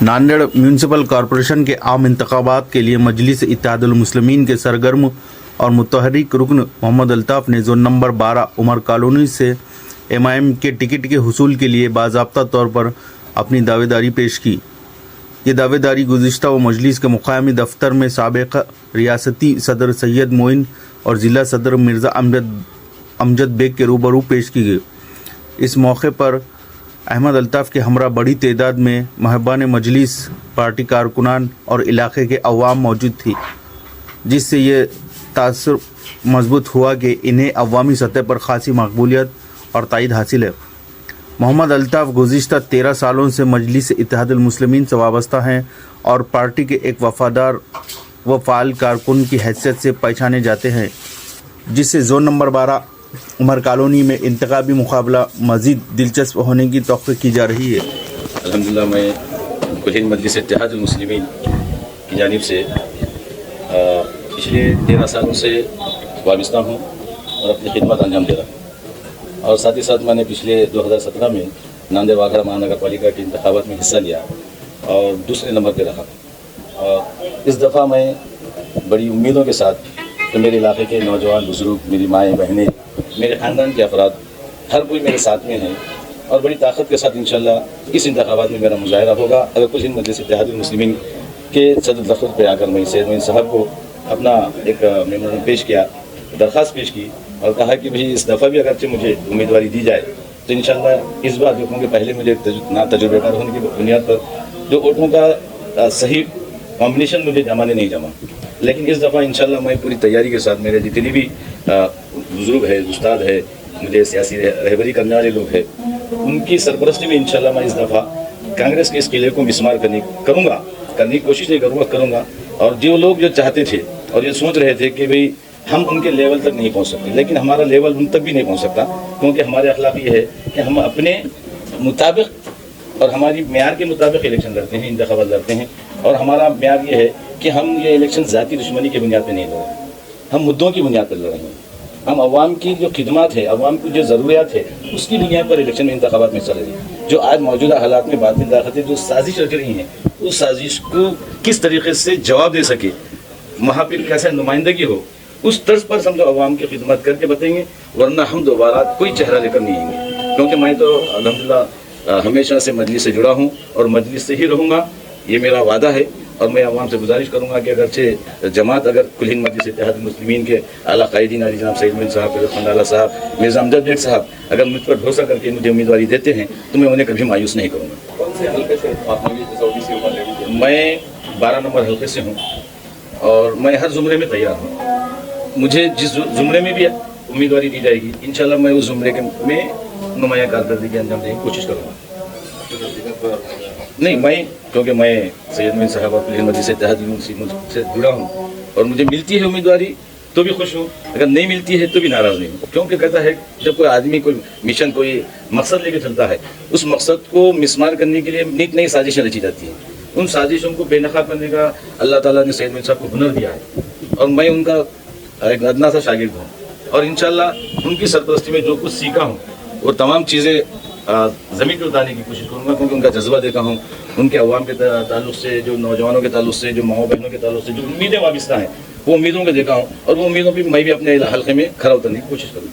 Nanded municipal corporation के आम इंतखाबात के लिए मजलिस इत्तेहादुल मुस्लिमीन के सरगर्म और मुतहरिक रुकन मोहम्मद अल्ताफ़ ने जोन नंबर 12 उमर कॉलोनी से एमआईएम के टिकट के हुसूल के लिए बाज़ाब्ता तौर पर अपनी दावेदारी पेश की। ये दावेदारी गुज़िश्ता व मजलिस के मुक़ामी दफ्तर में साबिक़ रियासती सदर सैयद मोइन और ज़िला सदर मिर्ज़ा अमजद बेग के रूबरू पेश की गई। इस मौके पर अहमद अल्ताफ़ के हमरा बड़ी तादाद में महबान मजलिस, पार्टी कारकुनान और इलाके के अवाम मौजूद थी, जिससे ये तासुर मजबूत हुआ कि इन्हें अवामी सतह पर ख़ासी मकबूलियत और तायद हासिल है। मोहम्मद अल्ताफ़ गुज़िश्ता 13 सालों से मजलिस इत्तेहादुल मुस्लिमीन से वाबस्ता हैं और पार्टी के एक वफ़ादार व फ़ाल कारकुन की हैसियत से पहचाने जाते हैं, जिससे जोन नंबर 12 उमर कॉलोनी में इंतखाबी मुकाबला मज़ीद दिलचस्प होने की तौक़ी की जा रही है। अल्हम्दुलिल्लाह मैं कुल मजलिस इत्तेहादुल मुस्लिमीन की जानिब से पिछले 13 सालों से वाबस्ता हूँ और अपनी खिदमत अंजाम दे रहा हूँ। और साथ ही साथ मैंने पिछले 2017 में नांदेड़ वाघरा महानगर पालिका के इंतखाबात में हिस्सा लिया और दूसरे नंबर पर रहा। और इस दफ़ा मैं बड़ी उम्मीदों के साथ कि मेरे इलाके के नौजवान बुज़ुर्ग, मेरी माएँ बहनें, मेरे ख़ानदान के अफराद हर कोई मेरे साथ में हैं और बड़ी ताकत के साथ इंशाअल्लाह इस इंतखाबात में मेरा मुजाहिरा होगा। अगर कुछ इन मजलिस इत्तेहादुल मुस्लिमीन के सदर दफ्तर पर आकर मैं सैयद मोइन साहब को अपना एक मेमोरेंडम पेश किया, दरख्वास्त पेश की और कहा कि भाई इस दफ़ा भी अगरचे मुझे उम्मीदवारी दी जाए तो इंशाअल्लाह इस बार देखूँ कि पहले मुझे ना तजुर्बेकार होने की बुनियाद पर जो वोटों का सही कॉम्बिनेशन मुझे जमा नहीं जमा, लेकिन इस दफ़ा इंशाअल्लाह मैं पूरी तैयारी के साथ, मेरे जितने भी बुज़ुर्ग है, उस्ताद है, मुझे सियासी रहबरी करने वाले लोग हैं, उनकी सरपरस्ती में इंशाअल्लाह मैं इस दफ़ा कांग्रेस के इस किले को मिसमार करने की कोशिश नहीं करूँगा। और जो लोग जो चाहते थे और ये सोच रहे थे कि भाई हम उनके लेवल तक नहीं पहुँच सकते, लेकिन हमारा लेवल उन तक भी नहीं पहुँच सकता, क्योंकि हमारे अखलाक ये है कि हम अपने मुताबिक और हमारी मेयार के मुताबिक इलेक्शन लड़ते हैं, इंतखाबात लड़ते हैं। और हमारा मेयार ये है कि हम ये इलेक्शन ज़ाती दुश्मनी की बुनियाद पर नहीं लड़ रहे, हम मुद्दों की बुनियाद पर लड़ रहे हैं। हम अवाम की जो खिदमत है, अवाम की जो ज़रूरियात है, उसकी बुनियाद पर इलेक्शन में इंतखाबात में चल रही है। जो आज मौजूदा हालात में बात दाखिल जो साजिश रच रही हैं, उस साजिश को किस तरीके से जवाब दे सके, वहाँ पर कैसे नुमाइंदगी हो, उस तर्ज पर हम जो अवाम की खिदमत करके बताएंगे, वरना हम दोबारा कोई चेहरा लेकर नहीं आएंगे। क्योंकि मैं तो अल्हम्दुलिल्लाह हमेशा से मजलिस से जुड़ा हूँ और मजलिस से ही रहूँगा, ये मेरा वादा है। और मैं अवाम से गुजारिश करूँगा कि अगरचे जमात अगर कुल हिंद मजलिस इत्तेहादुल मुस्लिमीन के आला कायदीन अली जनाब सैयद मोइन साहब, फंडाला साहब, मिर्ज़ा अमजद बेग साहब अगर मुझ पर भरोसा करके मुझे उम्मीदवारी देते हैं तो मैं उन्हें कभी मायूस नहीं करूँगा। कौन से हल्के से मैं 12 नंबर हल्के से हूँ और मैं हर ज़ुमरे में तैयार हूँ। मुझे जिस ज़ुमरे में भी उम्मीदवारी दी जाएगी इंशाअल्लाह मैं उस ज़ुमरे में नुमाया कारकर्दगी अंजाम देने की कोशिश करूँगा। नहीं, मैं क्योंकि मैं सैयद मोइन साहब और मजलिस इत्तेहादुल मुस्लिमीन से जुड़ा हूँ और मुझे मिलती है उम्मीदवारी तो भी खुश हूँ, अगर नहीं मिलती है तो भी नाराज़ नहीं हूँ। क्योंकि कहता है जब कोई आदमी कोई मिशन, कोई मकसद लेकर चलता है, उस मकसद को मिसमार करने के लिए नई नई साजिशें रची जाती हैं। उन साजिशों को बेनकाब करने का अल्लाह ताला ने सैयद मोइन साहब को हुनर दिया है और मैं उनका एक अदना सा शागिर्द हूँ। और इंशाअल्लाह उनकी सरपरस्ती में जो कुछ सीखा हूँ वो तमाम चीज़ें ज़मीन पर उतारने की कोशिश करूँगा, क्योंकि उनका जज्बा देखा हूँ, उनके अवाम के ताल्लुक़ से, जो नौजवानों के ताल्लुक़ से, जो माओ बहनों के ताल्लुक़ से जो उम्मीदें वाबस्ता हैं, वो उम्मीदों को देखा हूँ और वो उम्मीदों पर मैं भी अपने हल्के में खरा उतरने की कोशिश करूँगा।